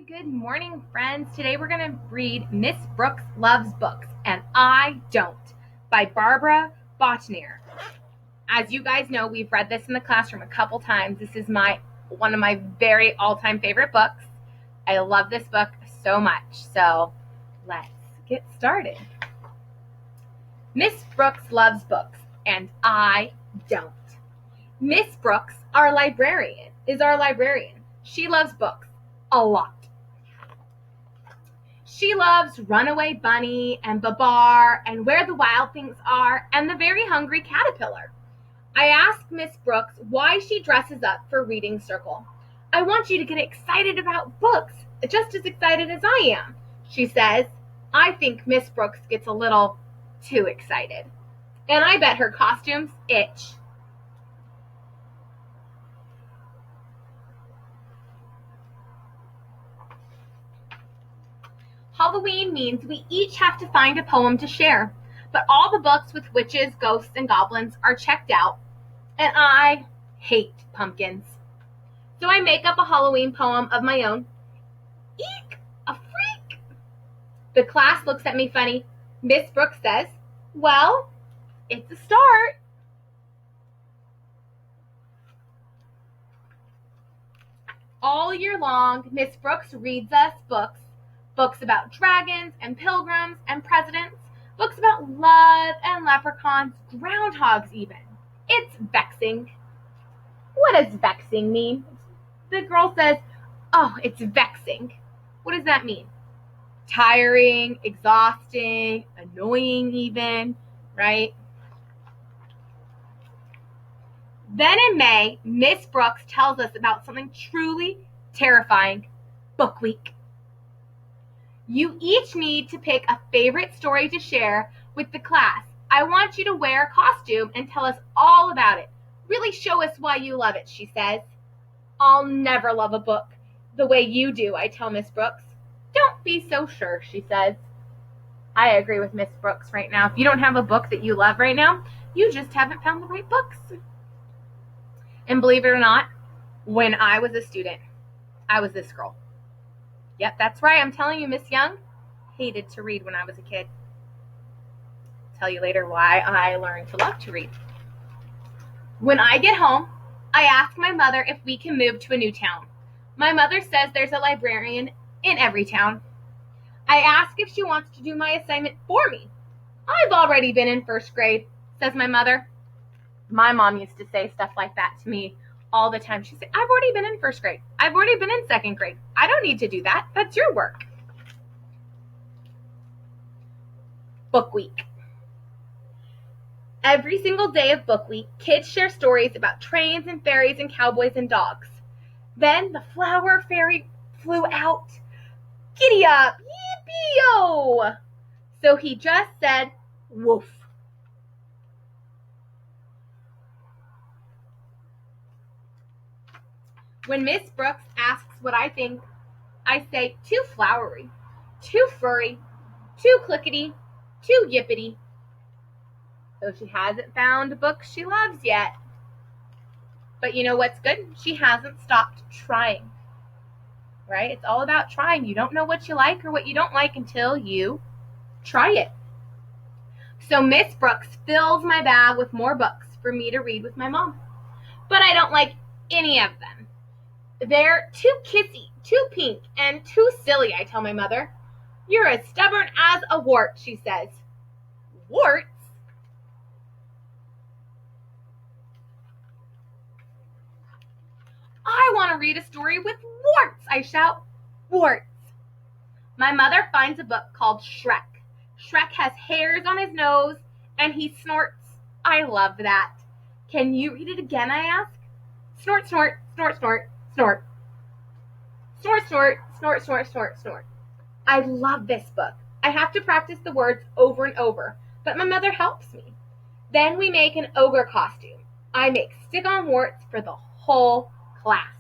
Good morning, friends. Today we're going to read Miss Brooks Loves Books and I Don't by Barbara Bottner. As you guys know, we've read this in the classroom a couple times. This is one of my very all-time favorite books. I love this book so much. So let's get started. Miss Brooks loves books and I don't. Miss Brooks, is our librarian. She loves books a lot. She loves Runaway Bunny and Babar and Where the Wild Things Are and The Very Hungry Caterpillar. I ask Miss Brooks why she dresses up for reading circle. I want you to get excited about books, just as excited as I am, she says. I think Miss Brooks gets a little too excited. And I bet her costumes itch. Halloween means we each have to find a poem to share, but all the books with witches, ghosts, and goblins are checked out, and I hate pumpkins. So I make up a Halloween poem of my own. Eek, a freak! The class looks at me funny. Miss Brooks says, well, it's a start. All year long, Miss Brooks reads us books about dragons and pilgrims and presidents, books about love and leprechauns, groundhogs even. It's vexing. What does vexing mean? The girl says, oh, it's vexing. What does that mean? Tiring, exhausting, annoying even, right? Then in May, Miss Brooks tells us about something truly terrifying, Book Week. You each need to pick a favorite story to share with the class. I want you to wear a costume and tell us all about it. Really show us why you love it, she says. I'll never love a book the way you do, I tell Miss Brooks. Don't be so sure, she says. I agree with Miss Brooks right now. If you don't have a book that you love right now, you just haven't found the right books. And believe it or not, when I was a student, I was this girl. Yep, that's right. I'm telling you, Miss Young hated to read when I was a kid. I'll tell you later why I learned to love to read. When I get home, I ask my mother if we can move to a new town. My mother says there's a librarian in every town. I ask if she wants to do my assignment for me. I've already been in first grade, says my mother. My mom used to say stuff like that to me all the time. She said, I've already been in first grade. I've already been in second grade. I don't need to do that. That's your work. Book Week. Every single day of Book Week, kids share stories about trains and fairies and cowboys and dogs. Then the flower fairy flew out. Giddy up, yippee-yo! So he just said, woof. When Miss Brooks asks what I think, I say too flowery, too furry, too clickety, too yippity. So she hasn't found a book she loves yet. But you know what's good? She hasn't stopped trying. Right? It's all about trying. You don't know what you like or what you don't like until you try it. So Miss Brooks fills my bag with more books for me to read with my mom. But I don't like any of them. They're too kissy, too pink, and too silly, I tell my mother. You're as stubborn as a wart, she says. Warts? I want to read a story with warts, I shout. Warts. My mother finds a book called Shrek. Shrek has hairs on his nose, and he snorts. I love that. Can you read it again, I ask? Snort, snort, snort, snort, snort. Snort, snort, snort, snort, snort, snort. I love this book. I have to practice the words over and over, but my mother helps me. Then we make an ogre costume. I make stick-on warts for the whole class.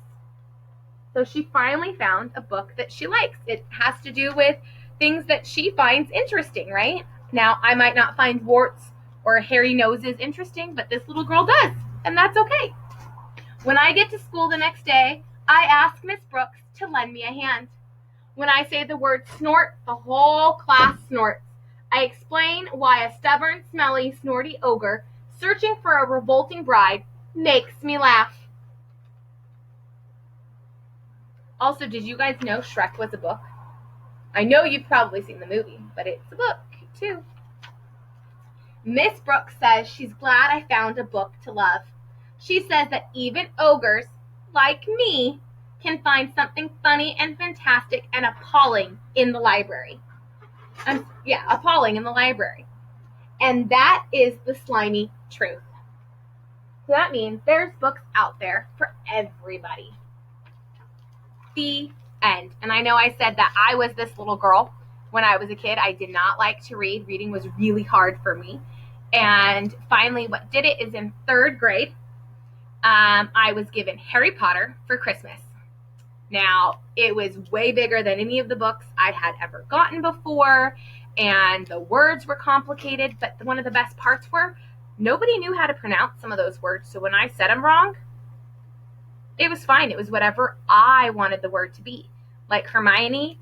So she finally found a book that she likes. It has to do with things that she finds interesting, right? Now, I might not find warts or hairy noses interesting, but this little girl does, and that's okay. When I get to school the next day, I ask Miss Brooks to lend me a hand. When I say the word snort, the whole class snorts. I explain why a stubborn, smelly, snorty ogre searching for a revolting bride makes me laugh. Also, did you guys know Shrek was a book? I know you've probably seen the movie, but it's a book too. Miss Brooks says she's glad I found a book to love. She says that even ogres, like me, can find something funny and fantastic and appalling in the library. Appalling in the library. And that is the slimy truth. So that means there's books out there for everybody. The end. And I know I said that I was this little girl when I was a kid. I did not like to read. Reading was really hard for me. And finally, what did it is in third grade, I was given Harry Potter for Christmas. Now, it was way bigger than any of the books I had ever gotten before, and the words were complicated, but one of the best parts were nobody knew how to pronounce some of those words, so when I said them wrong, it was fine. It was whatever I wanted the word to be. Like Hermione,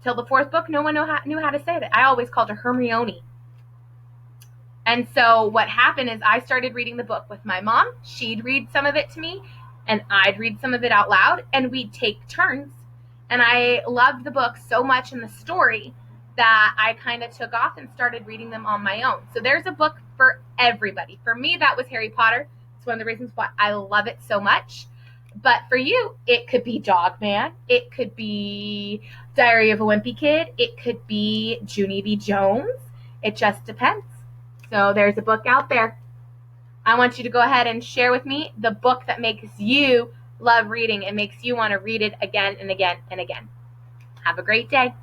till the fourth book, no one knew how to say that. I always called her Hermione. And so what happened is I started reading the book with my mom. She'd read some of it to me, and I'd read some of it out loud, and we'd take turns. And I loved the book so much and the story that I kind of took off and started reading them on my own. So there's a book for everybody. For me, that was Harry Potter. It's one of the reasons why I love it so much. But for you, it could be Dog Man. It could be Diary of a Wimpy Kid. It could be Junie B. Jones. It just depends. So there's a book out there. I want you to go ahead and share with me the book that makes you love reading and makes you want to read it again and again and again. Have a great day.